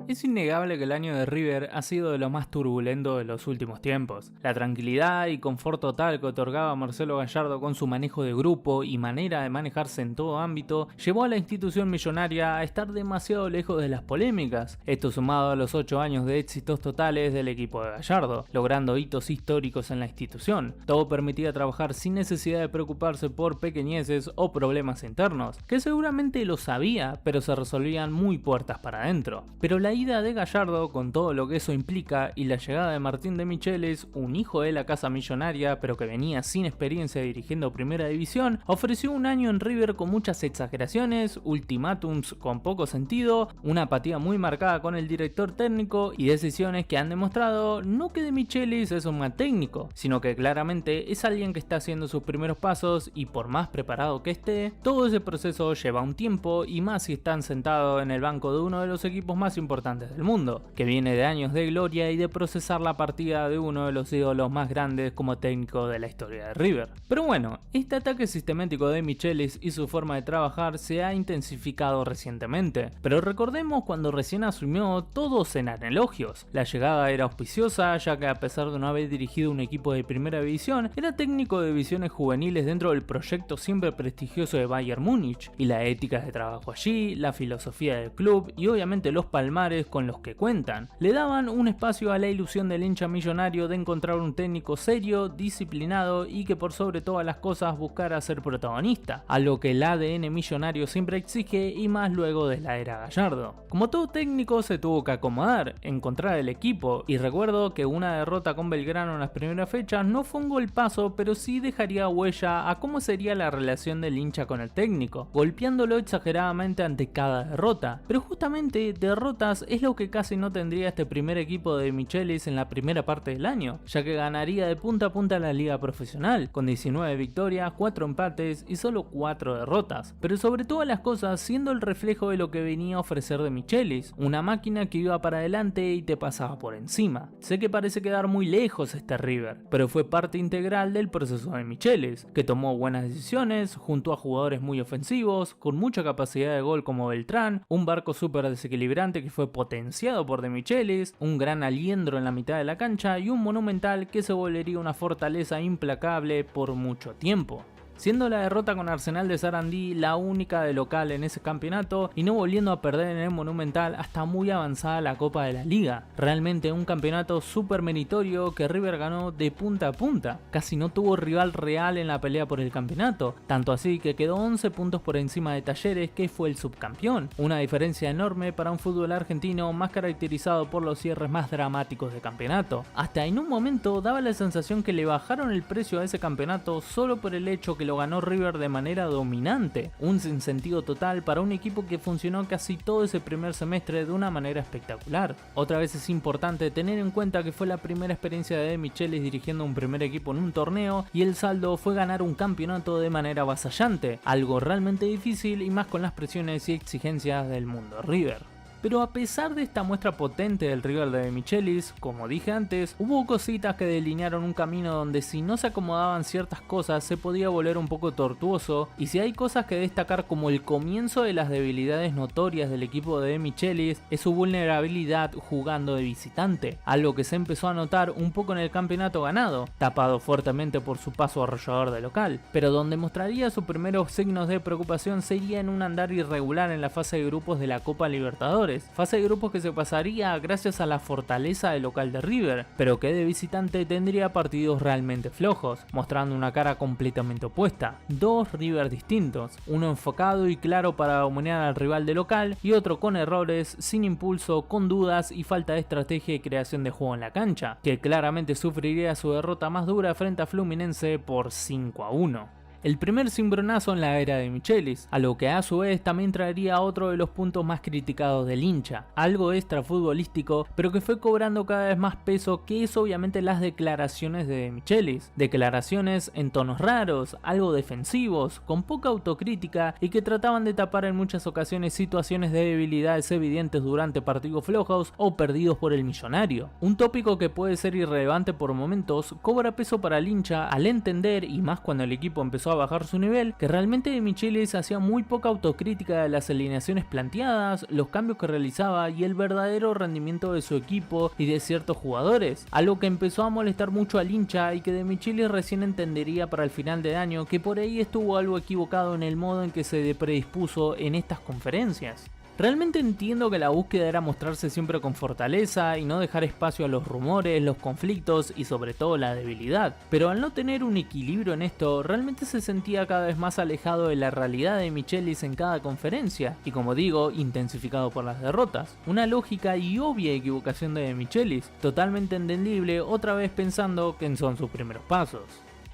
Es innegable que el año de River ha sido de lo más turbulento de los últimos tiempos. La tranquilidad y confort total que otorgaba Marcelo Gallardo con su manejo de grupo y manera de manejarse en todo ámbito llevó a la institución millonaria a estar demasiado lejos de las polémicas. Esto sumado a los 8 años de éxitos totales del equipo de Gallardo, logrando hitos históricos en la institución. Todo permitía trabajar sin necesidad de preocuparse por pequeñeces o problemas internos, que seguramente lo sabía, pero se resolvían muy puertas para adentro. Pero la ida de Gallardo, con todo lo que eso implica, y la llegada de Martín de Michelis, un hijo de la casa millonaria pero que venía sin experiencia dirigiendo Primera División, ofreció un año en River con muchas exageraciones, ultimátums con poco sentido, una apatía muy marcada con el director técnico y decisiones que han demostrado no que de Michelis es un mal técnico, sino que claramente es alguien que está haciendo sus primeros pasos y por más preparado que esté, todo ese proceso lleva un tiempo y más si están sentados en el banco de uno de los equipos más importantes del mundo, que viene de años de gloria y de procesar la partida de uno de los ídolos más grandes como técnico de la historia de River. Pero bueno, este ataque sistemático de Michelis y su forma de trabajar se ha intensificado recientemente, pero recordemos cuando recién asumió todos eran elogios. La llegada era auspiciosa ya que a pesar de no haber dirigido un equipo de primera división, era técnico de divisiones juveniles dentro del proyecto siempre prestigioso de Bayern Múnich, y la ética de trabajo allí, la filosofía del club y obviamente los palmares con los que cuentan, le daban un espacio a la ilusión del hincha millonario de encontrar un técnico serio, disciplinado y que por sobre todas las cosas buscara ser protagonista, algo que el ADN millonario siempre exige y más luego de la era Gallardo. Como todo técnico se tuvo que acomodar, encontrar el equipo, y recuerdo que una derrota con Belgrano en las primeras fechas no fue un golpazo, pero sí dejaría huella a cómo sería la relación del hincha con el técnico, golpeándolo exageradamente ante cada derrota. Pero justamente derrotas es lo que casi no tendría este primer equipo de Michelis en la primera parte del año, ya que ganaría de punta a punta la liga profesional, con 19 victorias, 4 empates y solo 4 derrotas, pero sobre todas las cosas siendo el reflejo de lo que venía a ofrecer de Michelis, una máquina que iba para adelante y te pasaba por encima. Sé que parece quedar muy lejos este River, pero fue parte integral del proceso de Michelis, que tomó buenas decisiones, junto a jugadores muy ofensivos, con mucha capacidad de gol como Beltrán, un barco súper desequilibrante que fue potenciado por De Michelis, un gran aliendro en la mitad de la cancha y un Monumental que se volvería una fortaleza implacable por mucho tiempo. Siendo la derrota con Arsenal de Sarandí la única de local en ese campeonato y no volviendo a perder en el Monumental hasta muy avanzada la Copa de la Liga. Realmente un campeonato súper meritorio que River ganó de punta a punta. Casi no tuvo rival real en la pelea por el campeonato, tanto así que quedó 11 puntos por encima de Talleres, que fue el subcampeón. Una diferencia enorme para un fútbol argentino más caracterizado por los cierres más dramáticos de campeonato. Hasta en un momento daba la sensación que le bajaron el precio a ese campeonato solo por el hecho que lo ganó River de manera dominante, un sinsentido total para un equipo que funcionó casi todo ese primer semestre de una manera espectacular. Otra vez es importante tener en cuenta que fue la primera experiencia de Michelis dirigiendo un primer equipo en un torneo y el saldo fue ganar un campeonato de manera avasallante, algo realmente difícil y más con las presiones y exigencias del mundo River. Pero a pesar de esta muestra potente del River de Michelis, como dije antes, hubo cositas que delinearon un camino donde si no se acomodaban ciertas cosas se podía volver un poco tortuoso, y si hay cosas que destacar como el comienzo de las debilidades notorias del equipo de Michelis es su vulnerabilidad jugando de visitante, algo que se empezó a notar un poco en el campeonato ganado, tapado fuertemente por su paso arrollador de local, pero donde mostraría sus primeros signos de preocupación sería en un andar irregular en la fase de grupos de la Copa Libertadores. Fase de grupos que se pasaría gracias a la fortaleza del local de River, pero que de visitante tendría partidos realmente flojos, mostrando una cara completamente opuesta. Dos River distintos, uno enfocado y claro para dominar al rival de local y otro con errores, sin impulso, con dudas y falta de estrategia y creación de juego en la cancha, que claramente sufriría su derrota más dura frente a Fluminense por 5-1. El primer cimbronazo en la era de Michelis, a lo que a su vez también traería otro de los puntos más criticados del hincha, algo extra futbolístico, pero que fue cobrando cada vez más peso, que es obviamente las declaraciones de Michelis. Declaraciones en tonos raros, algo defensivos, con poca autocrítica y que trataban de tapar en muchas ocasiones situaciones de debilidades evidentes durante partidos flojos o perdidos por el millonario. Un tópico que puede ser irrelevante por momentos, cobra peso para el hincha al entender, y más cuando el equipo empezó a bajar su nivel, que realmente De Michelis hacía muy poca autocrítica de las alineaciones planteadas, los cambios que realizaba y el verdadero rendimiento de su equipo y de ciertos jugadores, algo que empezó a molestar mucho al hincha y que De Michelis recién entendería para el final de año que por ahí estuvo algo equivocado en el modo en que se predispuso en estas conferencias. Realmente entiendo que la búsqueda era mostrarse siempre con fortaleza y no dejar espacio a los rumores, los conflictos y sobre todo la debilidad, pero al no tener un equilibrio en esto, realmente se sentía cada vez más alejado de la realidad de Michelis en cada conferencia, y como digo, intensificado por las derrotas. Una lógica y obvia equivocación de Michelis, totalmente entendible, otra vez pensando que son sus primeros pasos.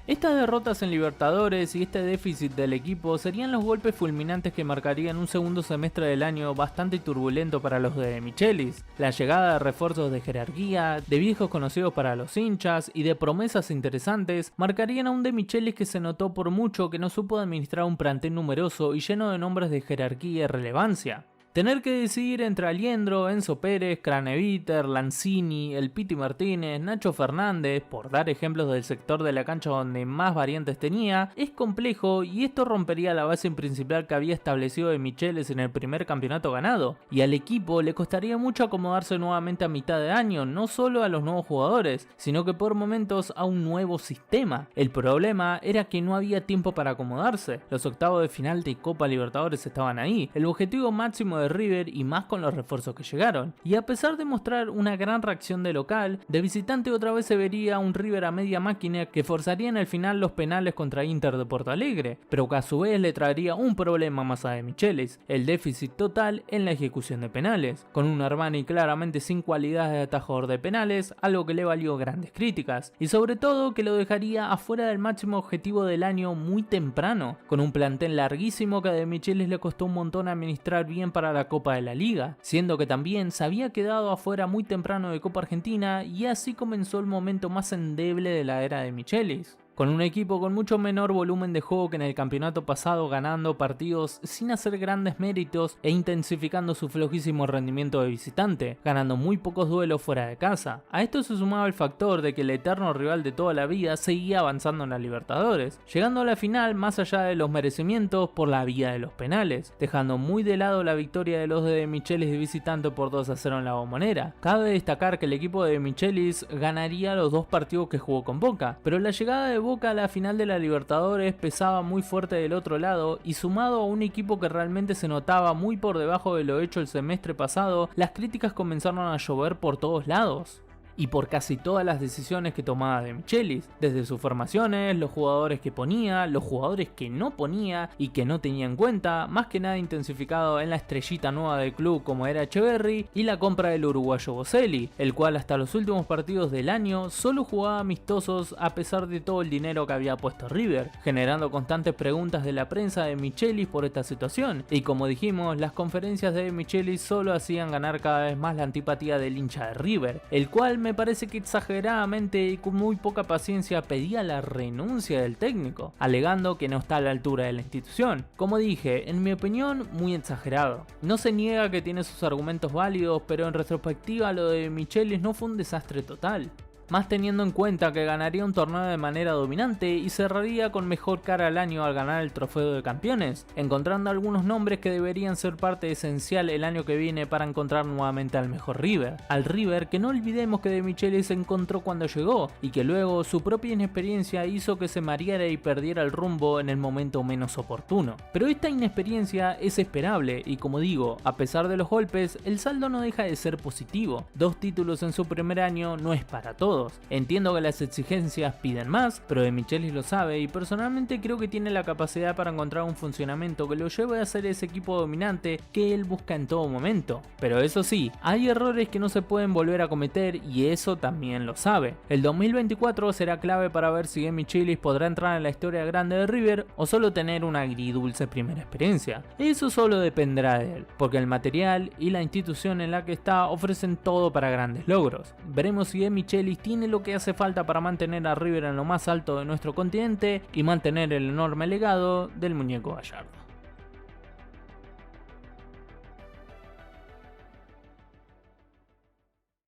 Estas derrotas en Libertadores y este déficit del equipo serían los golpes fulminantes que marcarían un segundo semestre del año bastante turbulento para los de Michelis. La llegada de refuerzos de jerarquía, de viejos conocidos para los hinchas y de promesas interesantes marcarían a un De Michelis que se notó por mucho que no supo administrar un plantel numeroso y lleno de nombres de jerarquía y relevancia. Tener que decidir entre Aliendro, Enzo Pérez, Craneviter, Lanzini, El Piti Martínez, Nacho Fernández, por dar ejemplos del sector de la cancha donde más variantes tenía, es complejo y esto rompería la base principal que había establecido De Michelis en el primer campeonato ganado, y al equipo le costaría mucho acomodarse nuevamente a mitad de año, no solo a los nuevos jugadores, sino que por momentos a un nuevo sistema. El problema era que no había tiempo para acomodarse, los octavos de final de Copa Libertadores estaban ahí, el objetivo máximo de River y más con los refuerzos que llegaron, y a pesar de mostrar una gran reacción de local, de visitante otra vez se vería un River a media máquina que forzaría en el final los penales contra Inter de Porto Alegre, pero que a su vez le traería un problema más a De Michelis, el déficit total en la ejecución de penales, con un Armani claramente sin cualidades de atajador de penales, algo que le valió grandes críticas, y sobre todo que lo dejaría afuera del máximo objetivo del año muy temprano, con un plantel larguísimo que a De Michelis le costó un montón administrar bien para la Copa de la Liga, siendo que también se había quedado afuera muy temprano de Copa Argentina y así comenzó el momento más endeble de la era de Michelis. Con un equipo con mucho menor volumen de juego que en el campeonato pasado, ganando partidos sin hacer grandes méritos e intensificando su flojísimo rendimiento de visitante, ganando muy pocos duelos fuera de casa. A esto se sumaba el factor de que el eterno rival de toda la vida seguía avanzando en la Libertadores, llegando a la final más allá de los merecimientos por la vía de los penales, dejando muy de lado la victoria de los de Michelis de visitante por 2-0 en la Bombonera. Cabe destacar que el equipo de Michelis ganaría los dos partidos que jugó con Boca, pero la llegada de Boca a la final de la Libertadores pesaba muy fuerte del otro lado, y sumado a un equipo que realmente se notaba muy por debajo de lo hecho el semestre pasado, las críticas comenzaron a llover por todos lados. Y por casi todas las decisiones que tomaba De Michelis, desde sus formaciones, los jugadores que ponía, los jugadores que no ponía y que no tenía en cuenta, más que nada intensificado en la estrellita nueva del club como era Echeverri y la compra del uruguayo Boselli, el cual hasta los últimos partidos del año solo jugaba amistosos a pesar de todo el dinero que había puesto River, generando constantes preguntas de la prensa de Michelis por esta situación, y como dijimos, las conferencias de Michelis solo hacían ganar cada vez más la antipatía del hincha de River, el cual me parece que exageradamente y con muy poca paciencia pedía la renuncia del técnico, alegando que no está a la altura de la institución. Como dije, en mi opinión, muy exagerado. No se niega que tiene sus argumentos válidos, pero en retrospectiva lo de Michelis no fue un desastre total. Más teniendo en cuenta que ganaría un torneo de manera dominante y cerraría con mejor cara al año al ganar el trofeo de campeones, encontrando algunos nombres que deberían ser parte esencial el año que viene para encontrar nuevamente al mejor River. Al River que no olvidemos que De Michelis se encontró cuando llegó y que luego su propia inexperiencia hizo que se mareara y perdiera el rumbo en el momento menos oportuno. Pero esta inexperiencia es esperable y, como digo, a pesar de los golpes, el saldo no deja de ser positivo. 2 títulos en su primer año no es para todos. Entiendo que las exigencias piden más, pero De Michelis lo sabe y personalmente creo que tiene la capacidad para encontrar un funcionamiento que lo lleve a ser ese equipo dominante que él busca en todo momento. Pero eso sí, hay errores que no se pueden volver a cometer y eso también lo sabe. El 2024 será clave para ver si De Michelis podrá entrar en la historia grande de River o solo tener una agridulce primera experiencia. Eso solo dependerá de él, porque el material y la institución en la que está ofrecen todo para grandes logros. Veremos si De Michelis tiene lo que hace falta para mantener a River en lo más alto de nuestro continente y mantener el enorme legado del muñeco Gallardo.